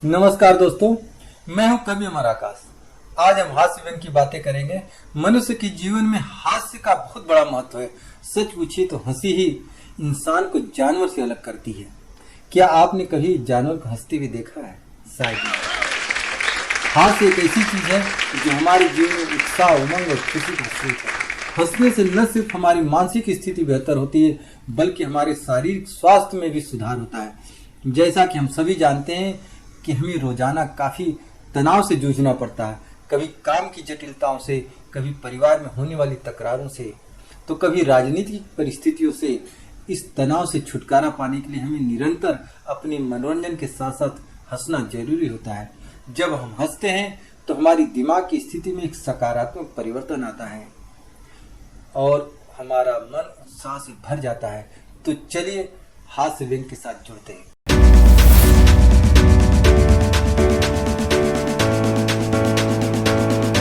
नमस्कार दोस्तों, मैं हूं कवि अमर आकाश। आज हम हास्य व्यंग की बातें करेंगे। मनुष्य के जीवन में हास्य का बहुत बड़ा महत्व है। सच पूछिए तो हंसी ही इंसान को जानवर से अलग करती है। क्या आपने कभी जानवर को हंसते हुए देखा है? शायद नहीं। हास्य एक ऐसी चीज है जो हमारे जीवन में उत्साह, उमंग और खुशी का स्रोत है। हंसने से न सिर्फ हमारी मानसिक स्थिति बेहतर होती है, बल्कि हमारे शारीरिक स्वास्थ्य में भी सुधार होता है। जैसा कि हम सभी जानते हैं कि हमें रोजाना काफी तनाव से जूझना पड़ता है, कभी काम की जटिलताओं से, कभी परिवार में होने वाली तकरारों से, तो कभी राजनीतिक परिस्थितियों से। इस तनाव से छुटकारा पाने के लिए हमें निरंतर अपने मनोरंजन के साथ साथ हंसना जरूरी होता है। जब हम हंसते हैं तो हमारी दिमाग की स्थिति में एक सकारात्मक परिवर्तन आता है और हमारा मन उत्साह से भर जाता है। तो चलिए हास्य व्यंग के साथ जुड़ते हैं।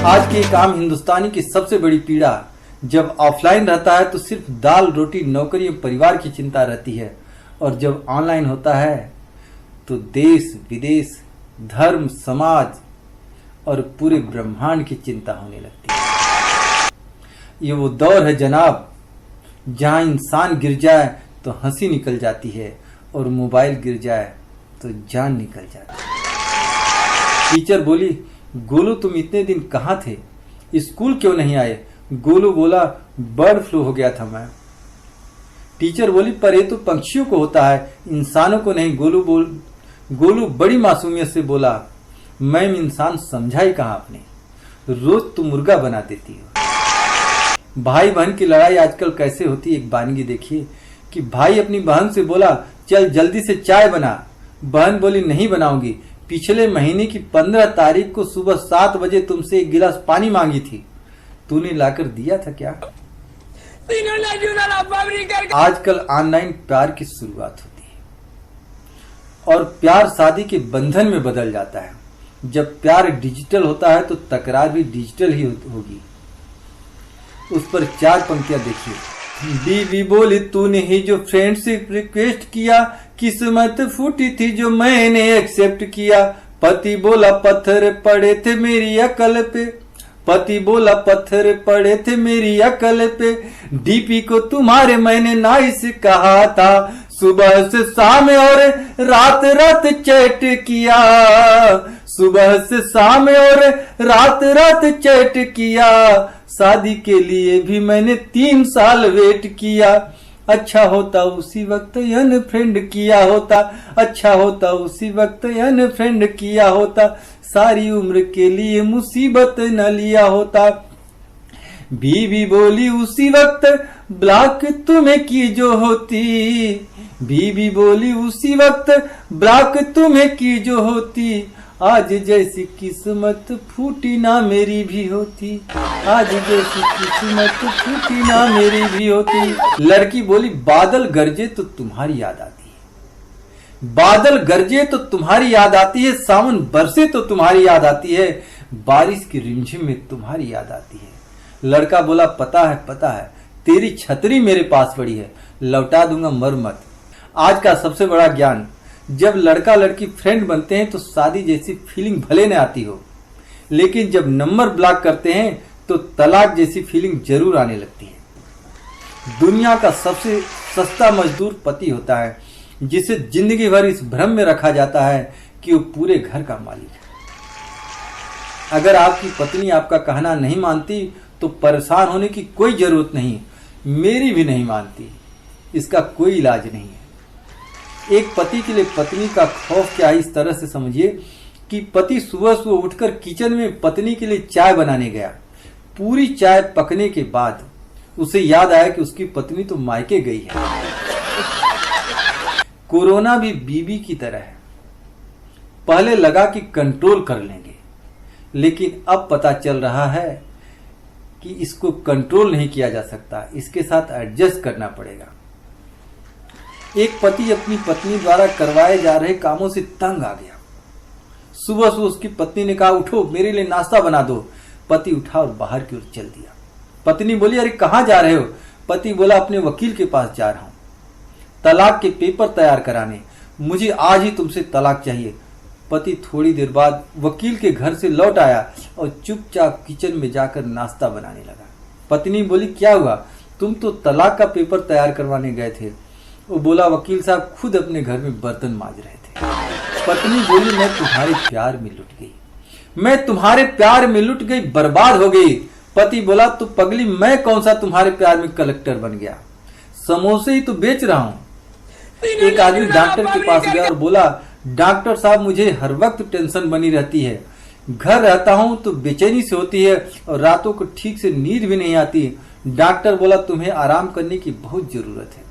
आज की एक आम हिंदुस्तानी की सबसे बड़ी पीड़ा, जब ऑफलाइन रहता है तो सिर्फ दाल रोटी नौकरी और परिवार की चिंता रहती है, और जब ऑनलाइन होता है तो देश विदेश, धर्म, समाज और पूरे ब्रह्मांड की चिंता होने लगती है। ये वो दौर है जनाब, जहां इंसान गिर जाए तो हंसी निकल जाती है और मोबाइल गिर जाए तो जान निकल जाती है। टीचर बोली, गोलू तुम इतने दिन कहाँ थे, स्कूल क्यों नहीं आए? गोलू बोला, बर्ड फ्लू हो गया था मैं। टीचर बोली, पर ये तो पक्षियों को होता है, इंसानों को नहीं। गोलू बड़ी मासूमियत से बोला, मैम इंसान समझा ही कहाँ आपने, रोज तुम मुर्गा बना देती हो। भाई बहन की लड़ाई आजकल कैसे होती है, एक वानगी देखिए कि भाई अपनी बहन से बोला, चल जल्दी से चाय बना। बहन बोली, नहीं बनाऊंगी, पिछले महीने की 15 तारीख को सुबह 7 बजे तुमसे एक गिलास पानी मांगी थी, तूने लाकर दिया था क्या? आजकल ऑनलाइन प्यार की शुरुआत होती है और प्यार शादी के बंधन में बदल जाता है। जब प्यार डिजिटल होता है तो तकरार भी डिजिटल ही होगी। उस पर 4 पंक्तियां देखिए। बीवी बोली, तूने ही जो फ्रेंडशिप रिक्वेस्ट किया, किस्मत फूटी थी जो मैंने एक्सेप्ट किया। पति बोला, पत्थर पड़े थे मेरी अकल पे। पति बोला, पत्थर पड़े थे मेरी अकल पे। डीपी को तुम्हारे मैंने नाइस कहा था, सुबह से शाम और रात रात चैट किया। सुबह से शाम और रात रात चैट किया। शादी के लिए भी मैंने 3 साल वेट किया। अच्छा होता उसी वक्त अनफ्रेंड किया होता। अच्छा होता उसी वक्त अनफ्रेंड किया होता। सारी उम्र के लिए मुसीबत न लिया होता। बीवी बोली, उसी वक्त ब्लॉक तुम्हें की जो होती। बीवी बोली, उसी वक्त ब्लॉक तुम्हें की जो होती। आज जैसी किस्मत फूटी ना मेरी भी होती। आज जैसी किस्मत फूटी ना मेरी भी होती। लड़की बोली, बादल गरजे तो तुम्हारी याद आती है। बादल गरजे तो तुम्हारी याद आती है। सावन बरसे तो तुम्हारी याद आती है। बारिश की रिमझिम में तुम्हारी याद आती है। लड़का बोला, पता है तेरी छतरी मेरे पास पड़ी है, लौटा दूंगा मर मत। आज का सबसे बड़ा ज्ञान, जब लड़का लड़की फ्रेंड बनते हैं तो शादी जैसी फीलिंग भले न आती हो, लेकिन जब नंबर ब्लॉक करते हैं तो तलाक जैसी फीलिंग जरूर आने लगती है। दुनिया का सबसे सस्ता मजदूर पति होता है, जिसे जिंदगी भर इस भ्रम में रखा जाता है कि वो पूरे घर का मालिक है। अगर आपकी पत्नी आपका कहना नहीं मानती तो परेशान होने की कोई जरूरत नहीं, मेरी भी नहीं मानती, इसका कोई इलाज नहीं है। एक पति के लिए पत्नी का खौफ क्या है, इस तरह से समझिए कि पति सुबह सुबह उठकर किचन में पत्नी के लिए चाय बनाने गया। पूरी चाय पकने के बाद उसे याद आया कि उसकी पत्नी तो मायके गई है। कोरोना भी बीबी की तरह है। पहले लगा कि कंट्रोल कर लेंगे, लेकिन अब पता चल रहा है कि इसको कंट्रोल नहीं किया जा सकता, इसके साथ एडजस्ट करना पड़ेगा। एक पति अपनी पत्नी द्वारा करवाए जा रहे कामों से तंग आ गया। सुबह सुबह उसकी पत्नी ने कहा, उठो मेरे लिए नाश्ता बना दो। पति उठा और बाहर की ओर चल दिया। पत्नी बोली, अरे कहाँ जा रहे हो? पति बोला, अपने वकील के पास जा रहा हूं, तलाक के पेपर तैयार कराने। मुझे आज ही तुमसे तलाक चाहिए। पति थोड़ी देर बाद वकील के घर से लौट आया और चुपचाप किचन में जाकर नाश्ता बनाने लगा। पत्नी बोली, क्या हुआ? तुम तो तलाक का पेपर तैयार करवाने गए थे। वो बोला, वकील साहब खुद अपने घर में बर्तन मांज रहे थे। पत्नी बोली, मैं तुम्हारे प्यार में लुट गई, मैं तुम्हारे प्यार में लुट गई, बर्बाद हो गई। पति बोला, तो पगली मैं कौन सा तुम्हारे प्यार में कलेक्टर बन गया, समोसे ही तो बेच रहा हूं। एक आदमी डॉक्टर के पास गया और बोला, डॉक्टर साहब मुझे हर वक्त टेंशन बनी रहती है, घर रहता हूं तो बेचैनी से होती है और रातों को ठीक से नींद भी नहीं आती। डॉक्टर बोला, तुम्हें आराम करने की बहुत जरूरत है,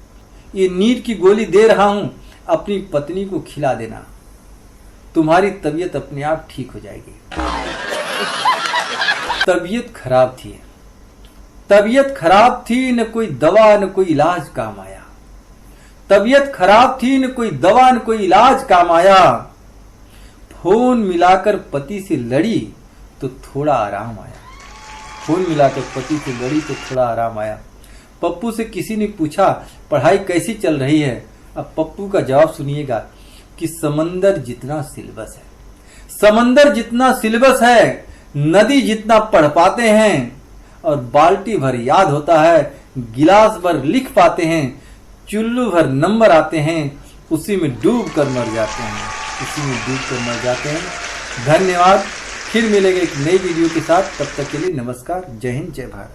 ये नींद की गोली दे रहा हूं, अपनी पत्नी को खिला देना, तुम्हारी तबीयत अपने आप ठीक हो जाएगी। तबीयत खराब थी, तबीयत खराब थी, न कोई दवा न कोई इलाज काम आया। तबीयत खराब थी, न कोई दवा न कोई इलाज काम आया। फोन मिलाकर पति से लड़ी तो थोड़ा आराम आया। फोन मिलाकर पति से लड़ी तो थोड़ा आराम आया। पप्पू से किसी ने पूछा, पढ़ाई कैसी चल रही है? अब पप्पू का जवाब सुनिएगा कि समंदर जितना सिलेबस है, समंदर जितना सिलेबस है, नदी जितना पढ़ पाते हैं और बाल्टी भर याद होता है, गिलास भर लिख पाते हैं, चुल्लू भर नंबर आते हैं, उसी में डूब कर मर जाते हैं, उसी में डूब कर मर जाते हैं। धन्यवाद। फिर मिलेंगे एक नई वीडियो के साथ, तब तक के लिए नमस्कार। जय हिंद, जय भारत।